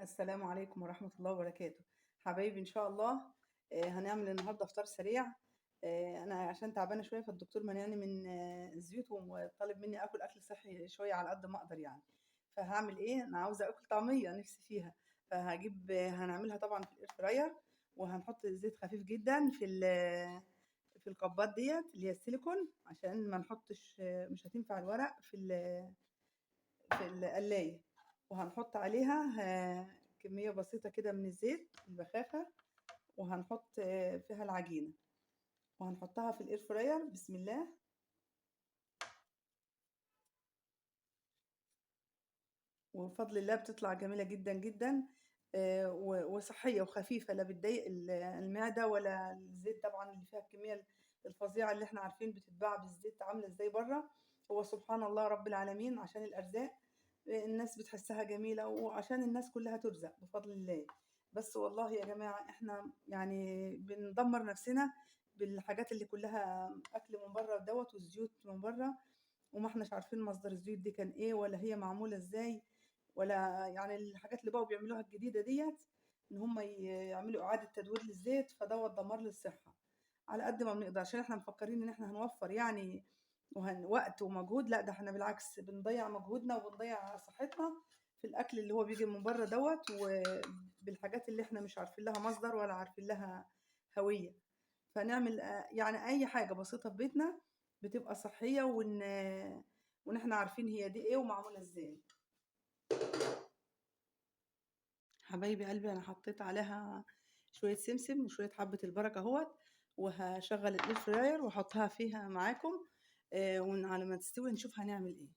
السلام عليكم ورحمة الله وبركاته. حبايبي إن شاء الله هنعمل النهارده فطار سريع. أنا عشان تعبانة شوية فالدكتور مانعني من الزيوت وطالب مني آكل أكل صحي شوية على قد ما أقدر يعني. فهاعمل إيه، أنا عاوزة آكل طعمية نفسي فيها، فهاجيب هنعملها طبعًا في الإير فراير، وهنحط زيت خفيف جدًا في الكبات ديّة اللي هي السيليكون عشان ما نحطش مش هتنفع الورق في القلاية، وهنحط عليها كمية بسيطة كده من الزيت البخاخة، وهنحط فيها العجينة وهنحطها في الاير فراير. بسم الله. وبفضل الله بتطلع جميلة جدا جدا وصحية وخفيفة، لا بتضايق المعدة ولا الزيت طبعا اللي فيها الكمية الفظيعة اللي احنا عارفين بتتباع بالزيت عاملة ازاي بره. هو سبحان الله رب العالمين عشان الأرزاق الناس بتحسها جميلة وعشان الناس كلها ترزق بفضل الله. بس والله يا جماعة احنا يعني بندمر نفسنا بالحاجات اللي كلها أكل من بره دوت والزيوت من بره، وما احناش عارفين مصدر الزيوت دي كان ايه ولا هي معمولة ازاي، ولا يعني الحاجات اللي بقوا بيعملوها الجديدة ديت ان هم يعملوا إعادة تدوير للزيت، فدوت دمار للصحة. على قد ما بنقدر عشان احنا مفكرين ان احنا هنوفر يعني وقت ومجهود، لا ده احنا بالعكس بنضيع مجهودنا وبنضيع صحتنا في الاكل اللي هو بيجي من بره دوت، وبالحاجات اللي احنا مش عارفين لها مصدر ولا عارفين لها هوية. فنعمل يعني اي حاجة بسيطة في بيتنا بتبقى صحية وان احنا عارفين هي دي ايه ومعمولة ازاي. حبايبي قلبي انا حطيت عليها شوية سمسم وشوية حبة البركة اهوت، وهشغل الاير فراير واحطها فيها معاكم وعلى ما تستوي نشوف هنعمل ايه.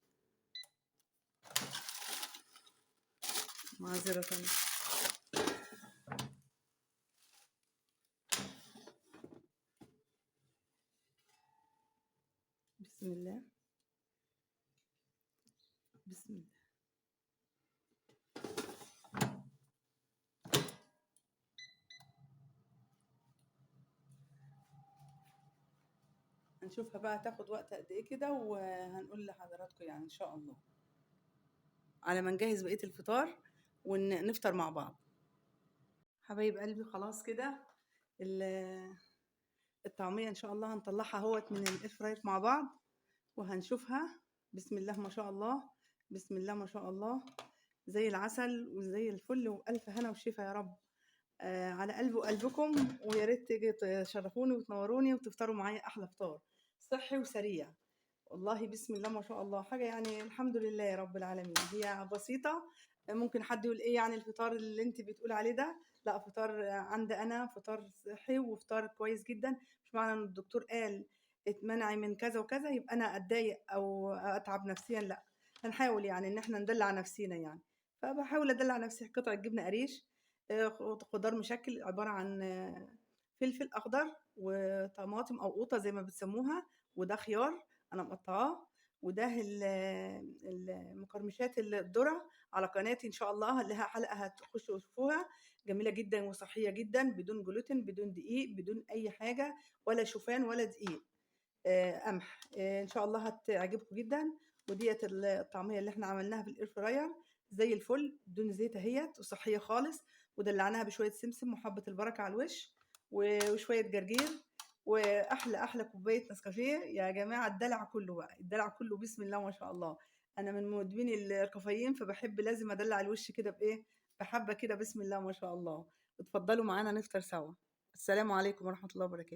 معذرة. بسم الله. بسم الله. هنشوفها بقى تاخد وقت قد ايه كده وهنقول لحضراتكم يعني ان شاء الله على ما نجهز بقية الفطار ونفطر مع بعض. حبايب قلبي خلاص كده الطعمية ان شاء الله هنطلعها اهوت من الاير فراير مع بعض وهنشوفها. بسم الله ما شاء الله. بسم الله ما شاء الله، زي العسل وزي الفل وألف هنا وشفا يا رب. على قلبي وقلبكم، ويا ريت تيجي تشرفوني وتنوروني وتفطروا معايا احلى فطار صحي وسريع. والله بسم الله ما شاء الله حاجة يعني الحمد لله يا رب العالمين. هي بسيطة. ممكن حد يقول ايه يعني الفطار اللي انت بتقول عليه ده؟ لا، فطار عندي انا فطار صحي وفطار كويس جدا. مش معنى ان الدكتور قال اتمنعي من كذا وكذا يبقى انا اتضايق او اتعب نفسيا، لا. هنحاول يعني ان احنا ندلع نفسينا يعني. فبحاول ادلع نفسي قطعة جبنة قريش، خضار مشكل عبارة عن فلفل اخضر وطماطم او قوطة زي ما بتسموها، وده خيار انا مقطعاه، وده المقرمشات الذرة على قناتي ان شاء الله لها حلقة هتخشوا وشوفوها، جميلة جدا وصحية جدا بدون جلوتين بدون دقيق بدون اي حاجة ولا شوفان ولا دقيق قمح. ان شاء الله هتعجبكم جدا. وديت الطعمية اللي احنا عملناها في الاير فراير زي الفل بدون زيت اهيت وصحية خالص، ودلعناها بشوية سمسم وحبة البركة على الوش وشوية جرجير واحلى احلى كوبايه نسكافيه يا جماعه. الدلع كله بقى، الدلع كله بسم الله ما شاء الله. انا من مدمني الكافيين فبحب لازم ادلع الوش كده بايه، بحبه كده بسم الله ما شاء الله. اتفضلوا معانا نفطر سوا. السلام عليكم ورحمه الله وبركاته.